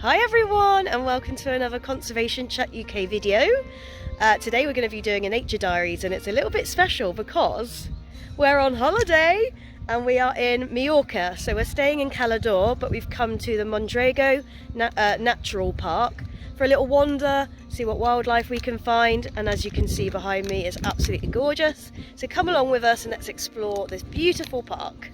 Hi everyone, and welcome to another Conservation Chat UK video. Today we're going to be doing a Nature Diaries, and it's a little bit special because we're on holiday and we are in Mallorca. So we're staying in Calador, but we've come to the Mondrago Natural Park for a little wander, see what wildlife we can find, and as you can see behind me, it's absolutely gorgeous. So come along with us and let's explore this beautiful park.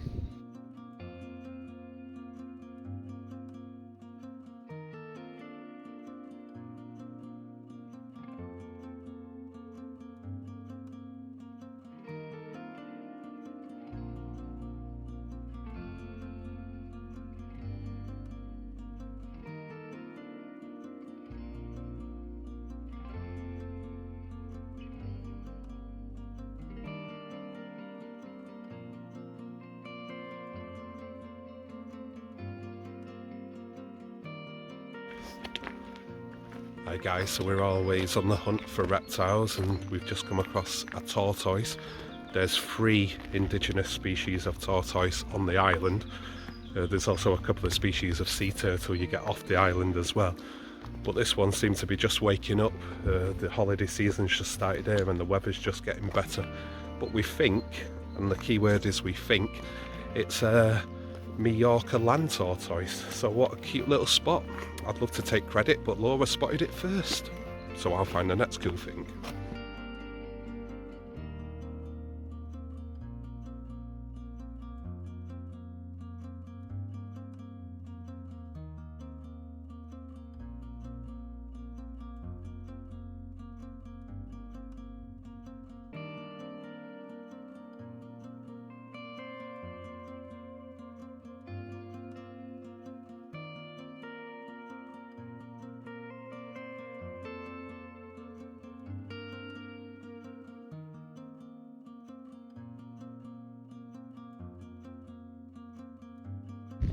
Hi guys, so we're always on the hunt for reptiles and we've just come across a tortoise. There's 3 indigenous species of tortoise on the island. There's also a couple of species of sea turtle you get off the island as well. But this one seems to be just waking up. The holiday season's just started here and the weather's just getting better. But we think, and the key word is we think, it's a Mallorca land tortoise. So what a cute little spot. I'd love to take credit, but Laura spotted it first, so I'll find the next cool thing.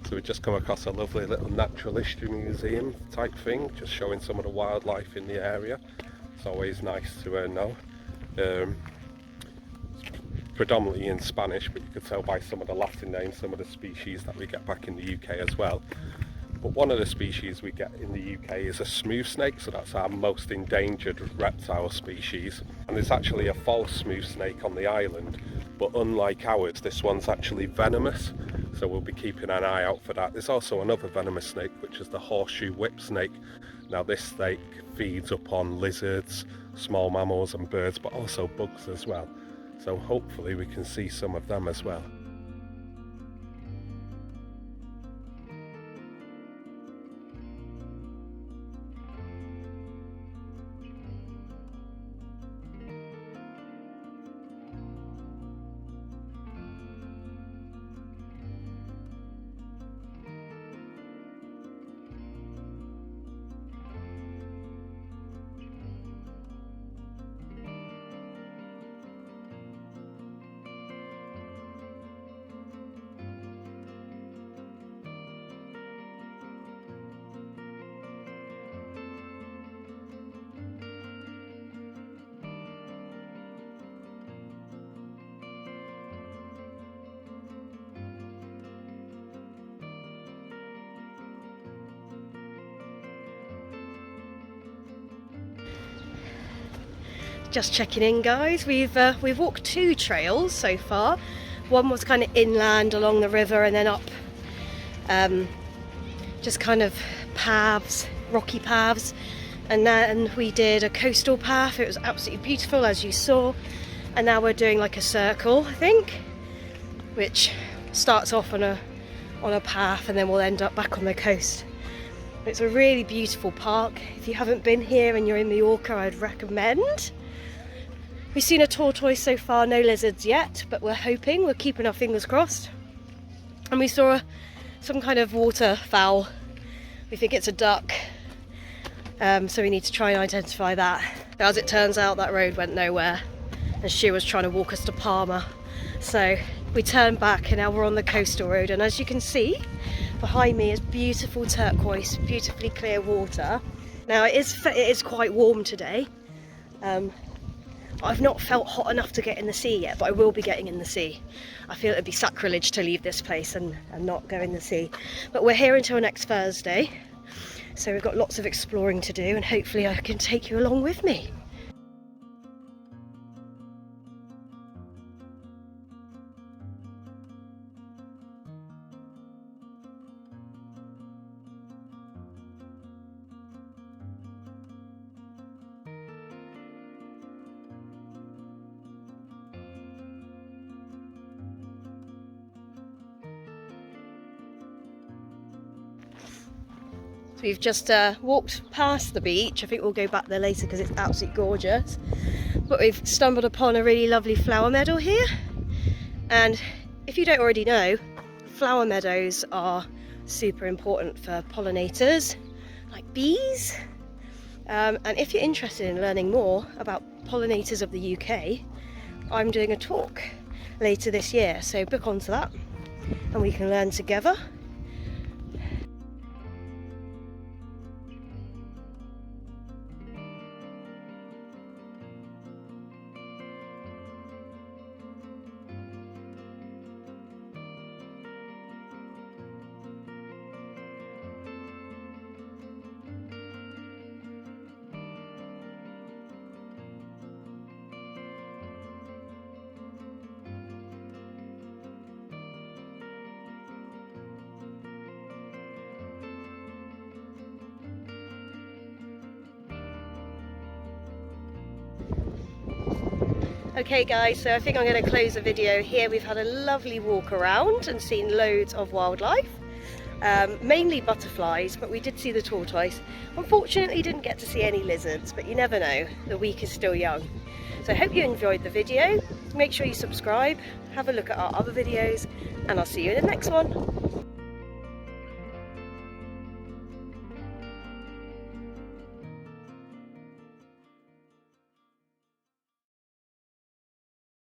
So we've just come across a lovely little natural history museum type thing, just showing some of the wildlife in the area. It's always nice to know. It's predominantly in Spanish, but you could tell by some of the Latin names, some of the species that we get back in the UK as well. But one of the species we get in the UK is a smooth snake, so that's our most endangered reptile species. And there's actually a false smooth snake on the island, but unlike ours, this one's actually venomous. So we'll be keeping an eye out for that. There's also another venomous snake, which is the horseshoe whip snake. Now this snake feeds upon lizards, small mammals and birds, but also bugs as well. So hopefully we can see some of them as well. Just checking in, guys. We've walked 2 trails so far. One was kind of inland along the river and then up just kind of paths, rocky paths, and then we did a coastal path. It was absolutely beautiful, as you saw, and now we're doing like a circle, I think, which starts off on a path and then we'll end up back on the coast. It's a really beautiful park. If you haven't been here and you're in Mallorca, I'd recommend. We've seen a tortoise so far, no lizards yet, but we're hoping, we're keeping our fingers crossed. And we saw some kind of waterfowl. We think it's a duck, so we need to try and identify that. As it turns out, that road went nowhere and she was trying to walk us to Palma. So we turned back and now we're on the coastal road, and as you can see behind me is beautiful turquoise, beautifully clear water. Now it is quite warm today. I've not felt hot enough to get in the sea yet, but I will be getting in the sea. I feel it'd be sacrilege to leave this place and not go in the sea. But we're here until next Thursday. So we've got lots of exploring to do, and hopefully I can take you along with me. We've just walked past the beach. I think we'll go back there later because it's absolutely gorgeous. But we've stumbled upon a really lovely flower meadow here. And if you don't already know, flower meadows are super important for pollinators, like bees. And if you're interested in learning more about pollinators of the UK, I'm doing a talk later this year. So book onto that and we can learn together. Okay guys, so I think I'm going to close the video here. We've had a lovely walk around and seen loads of wildlife, mainly butterflies, but we did see the tortoise. Unfortunately didn't get to see any lizards, but you never know, the week is still young. So I hope you enjoyed the video. Make sure you subscribe, have a look at our other videos, and I'll see you in the next one.